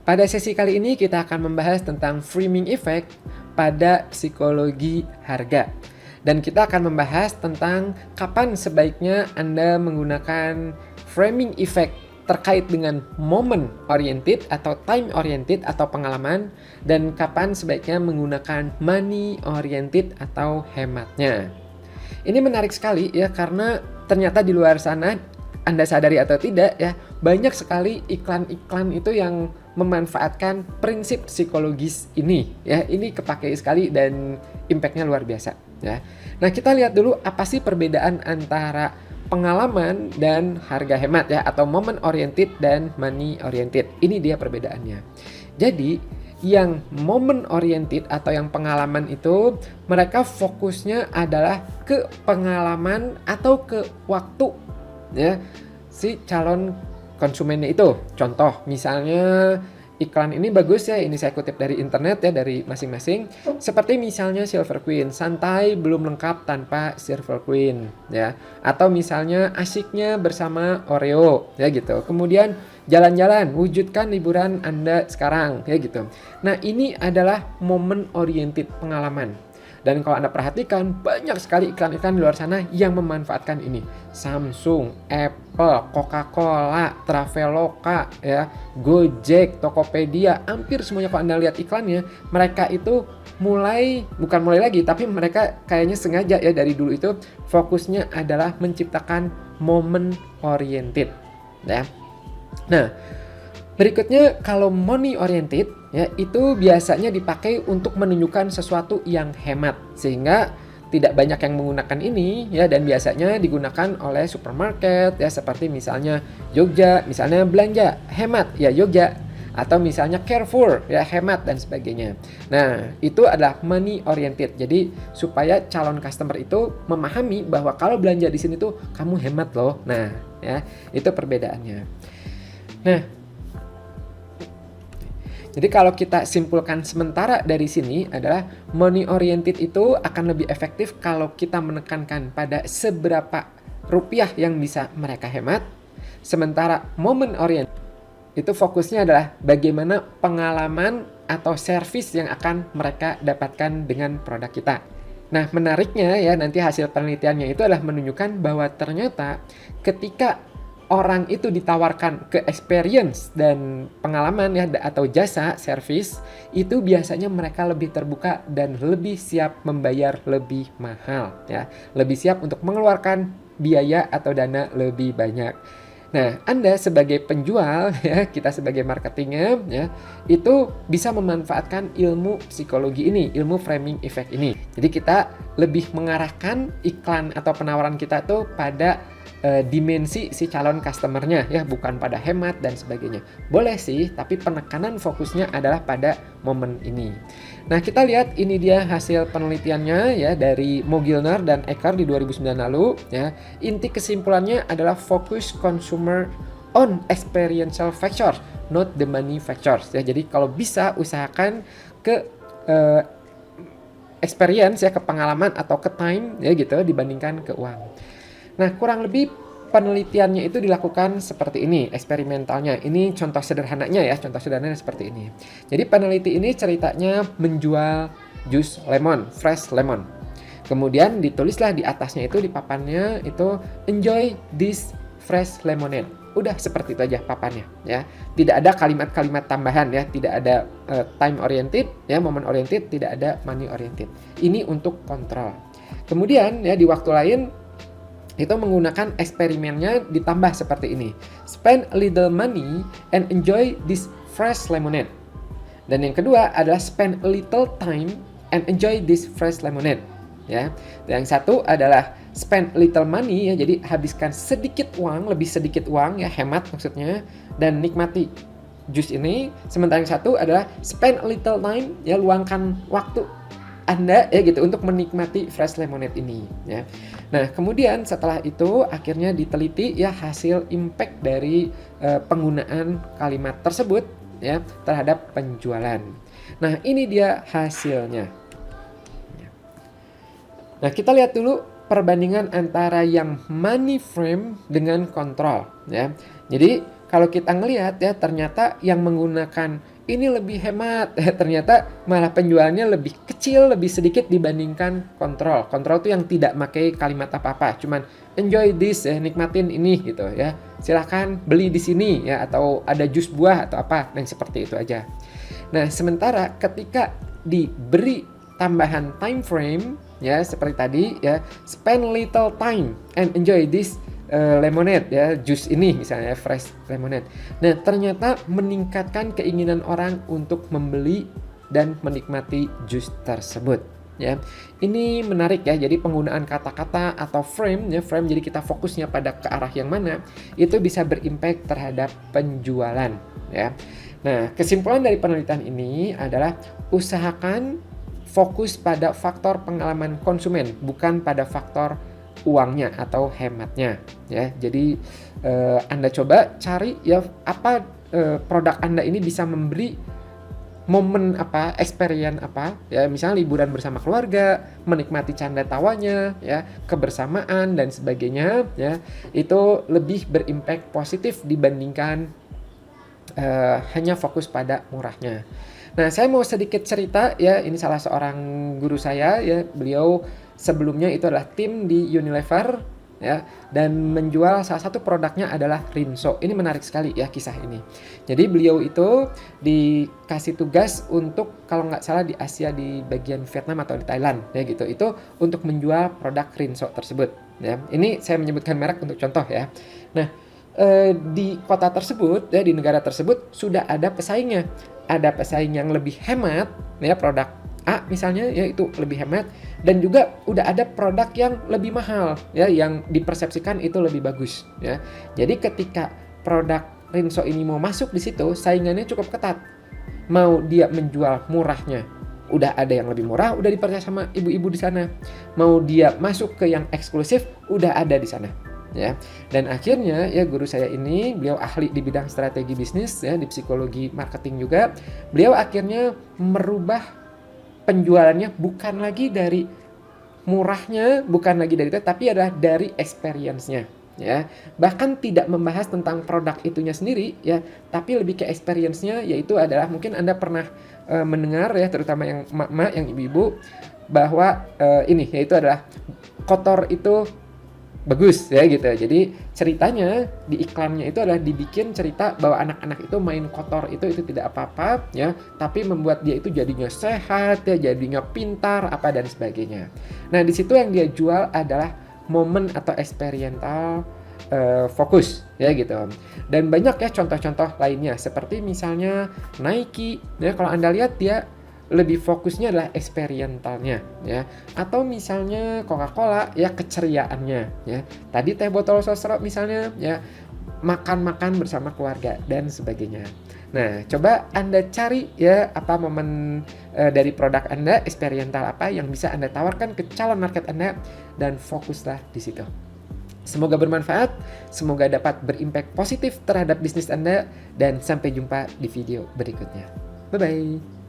Pada sesi kali ini kita akan membahas tentang framing effect pada psikologi harga. Dan kita akan membahas tentang kapan sebaiknya Anda menggunakan framing effect terkait dengan moment oriented atau time oriented atau pengalaman, dan kapan sebaiknya menggunakan money oriented atau hematnya. Ini menarik sekali ya, karena ternyata di luar sana, Anda sadari atau tidak ya, banyak sekali iklan-iklan itu yang memanfaatkan prinsip psikologis ini ya. Ini kepakai sekali dan impactnya luar biasa ya. Nah, kita lihat dulu apa sih perbedaan antara pengalaman dan harga hemat ya, atau moment oriented dan money oriented. Ini dia perbedaannya. Jadi yang moment oriented atau yang pengalaman itu, mereka fokusnya adalah ke pengalaman atau ke waktu ya si calon konsumennya itu. Contoh misalnya iklan ini bagus ya, ini saya kutip dari internet ya, dari masing-masing. Seperti misalnya Silver Queen, santai belum lengkap tanpa Silver Queen ya. Atau misalnya asyiknya bersama Oreo ya gitu. Kemudian jalan-jalan, wujudkan liburan Anda sekarang ya gitu. Nah, ini adalah moment oriented pengalaman. Dan kalau Anda perhatikan, banyak sekali iklan-iklan di luar sana yang memanfaatkan ini. Samsung, Apple, Coca-Cola, Traveloka, ya, Gojek, Tokopedia, hampir semuanya kalau Anda lihat iklannya, mereka itu bukan mulai lagi, tapi mereka kayaknya sengaja ya, dari dulu itu fokusnya adalah menciptakan moment oriented. Ya. Nah, berikutnya kalau money oriented ya, itu biasanya dipakai untuk menunjukkan sesuatu yang hemat, sehingga tidak banyak yang menggunakan ini ya, dan biasanya digunakan oleh supermarket ya, seperti misalnya Jogja, misalnya belanja hemat ya Jogja, atau misalnya Carrefour ya hemat dan sebagainya. Nah, itu adalah money oriented. Jadi supaya calon customer itu memahami bahwa kalau belanja di sini tuh kamu hemat loh. Nah, ya, itu perbedaannya. Nah, jadi kalau kita simpulkan sementara dari sini adalah money oriented itu akan lebih efektif kalau kita menekankan pada seberapa rupiah yang bisa mereka hemat. Sementara moment oriented itu fokusnya adalah bagaimana pengalaman atau service yang akan mereka dapatkan dengan produk kita. Nah, menariknya ya, nanti hasil penelitiannya itu adalah menunjukkan bahwa ternyata ketika orang itu ditawarkan ke experience dan pengalaman ya, atau jasa service, itu biasanya mereka lebih terbuka dan lebih siap membayar lebih mahal ya, lebih siap untuk mengeluarkan biaya atau dana lebih banyak. Nah, Anda sebagai penjual ya, kita sebagai marketingnya ya, itu bisa memanfaatkan ilmu psikologi ini, ilmu framing effect ini. Jadi kita lebih mengarahkan iklan atau penawaran kita tuh pada dimensi si calon customernya ya, bukan pada hemat dan sebagainya. Boleh sih, tapi penekanan fokusnya adalah pada momen ini. Nah, kita lihat ini dia hasil penelitiannya ya, dari Mogilner dan Eckhart di 2009 lalu ya. Inti kesimpulannya adalah focus consumer on experiential factors, not the money factors ya. Jadi kalau bisa usahakan ke experience ya, ke pengalaman atau ke time ya gitu, dibandingkan ke uang. Nah, kurang lebih penelitiannya itu dilakukan seperti ini, eksperimentalnya. Ini contoh sederhananya ya, contoh sederhananya seperti ini. Jadi peneliti ini ceritanya menjual jus lemon, fresh lemon. Kemudian ditulislah di atasnya itu, di papannya itu, enjoy this fresh lemonade. Udah seperti itu aja papannya ya. Tidak ada kalimat-kalimat tambahan ya, tidak ada time oriented ya, moment oriented, tidak ada money oriented. Ini untuk kontrol. Kemudian ya, di waktu lain itu menggunakan eksperimennya ditambah seperti ini. Spend a little money and enjoy this fresh lemonade. Dan yang kedua adalah spend a little time and enjoy this fresh lemonade. Ya. Dan yang satu adalah spend a little money ya, jadi habiskan sedikit uang, lebih sedikit uang ya, hemat maksudnya, dan nikmati jus ini. Sementara yang satu adalah spend a little time ya, luangkan waktu Anda ya gitu untuk menikmati fresh lemonade ini ya. Nah, kemudian setelah itu akhirnya diteliti ya hasil impact dari penggunaan kalimat tersebut ya terhadap penjualan. Nah, ini dia hasilnya. Nah, kita lihat dulu perbandingan antara yang money frame dengan kontrol ya. Jadi kalau kita ngelihat ya, ternyata yang menggunakan ini lebih hemat. Ternyata malah penjualannya lebih kecil, lebih sedikit dibandingkan kontrol. Kontrol tuh yang tidak pakai kalimat apa-apa, cuman enjoy this ya, nikmatin ini gitu ya. Silahkan beli di sini ya, atau ada jus buah atau apa, yang seperti itu aja. Nah, sementara ketika diberi tambahan time frame ya, seperti tadi ya, spend little time and enjoy this lemonade ya, jus ini misalnya fresh lemonade. Nah, ternyata meningkatkan keinginan orang untuk membeli dan menikmati jus tersebut ya. Ini menarik ya. Jadi penggunaan kata-kata atau frame ya, frame jadi kita fokusnya pada ke arah yang mana, itu bisa berimpact terhadap penjualan ya. Nah, kesimpulan dari penelitian ini adalah usahakan fokus pada faktor pengalaman konsumen, bukan pada faktor uangnya atau hematnya ya. Jadi Anda coba cari ya apa produk Anda ini bisa memberi momen apa, experience apa ya, misalnya liburan bersama keluarga, menikmati canda tawanya ya, kebersamaan dan sebagainya ya. Itu lebih berimpact positif dibandingkan hanya fokus pada murahnya. Nah, saya mau sedikit cerita ya, ini salah seorang guru saya ya, beliau sebelumnya itu adalah tim di Unilever ya, dan menjual salah satu produknya adalah Rinso. Ini menarik sekali ya kisah ini. Jadi beliau itu dikasih tugas untuk, kalau nggak salah di Asia, di bagian Vietnam atau di Thailand ya gitu, itu untuk menjual produk Rinso tersebut ya. Ini saya menyebutkan merek untuk contoh ya. Nah, di kota tersebut ya, di negara tersebut sudah ada pesaingnya. Ada pesaing yang lebih hemat ya, produk A misalnya ya, itu lebih hemat, dan juga udah ada produk yang lebih mahal ya, yang dipersepsikan itu lebih bagus ya. Jadi ketika produk Rinso ini mau masuk di situ, saingannya cukup ketat. Mau dia menjual murahnya, udah ada yang lebih murah, udah dipercaya sama ibu-ibu di sana. Mau dia masuk ke yang eksklusif, udah ada di sana ya. Dan akhirnya ya, guru saya ini beliau ahli di bidang strategi bisnis ya, di psikologi marketing juga. Beliau akhirnya merubah penjualannya bukan lagi dari murahnya, bukan lagi dari itu, tapi adalah dari experience-nya ya. Bahkan tidak membahas tentang produk itunya sendiri ya, tapi lebih ke experience-nya, yaitu adalah mungkin Anda pernah mendengar ya, terutama yang emak-emak, yang ibu-ibu, bahwa ini yaitu adalah kotor itu bagus ya gitu. Jadi ceritanya di iklannya itu adalah dibikin cerita bahwa anak-anak itu main kotor itu tidak apa-apa ya, tapi membuat dia itu jadinya sehat ya, jadinya pintar apa dan sebagainya. Nah, di situ yang dia jual adalah momen atau experiential fokus ya gitu. Dan banyak ya contoh-contoh lainnya, seperti misalnya Nike ya, kalau Anda lihat dia lebih fokusnya adalah experientialnya ya, atau misalnya Coca-Cola ya, keceriaannya ya. Tadi teh botol sosro misalnya ya, makan-makan bersama keluarga dan sebagainya. Nah, coba Anda cari ya apa momen dari produk Anda, experiential apa yang bisa Anda tawarkan ke calon market Anda, dan fokuslah di situ. Semoga bermanfaat, semoga dapat berimpact positif terhadap bisnis Anda, dan sampai jumpa di video berikutnya. Bye-bye.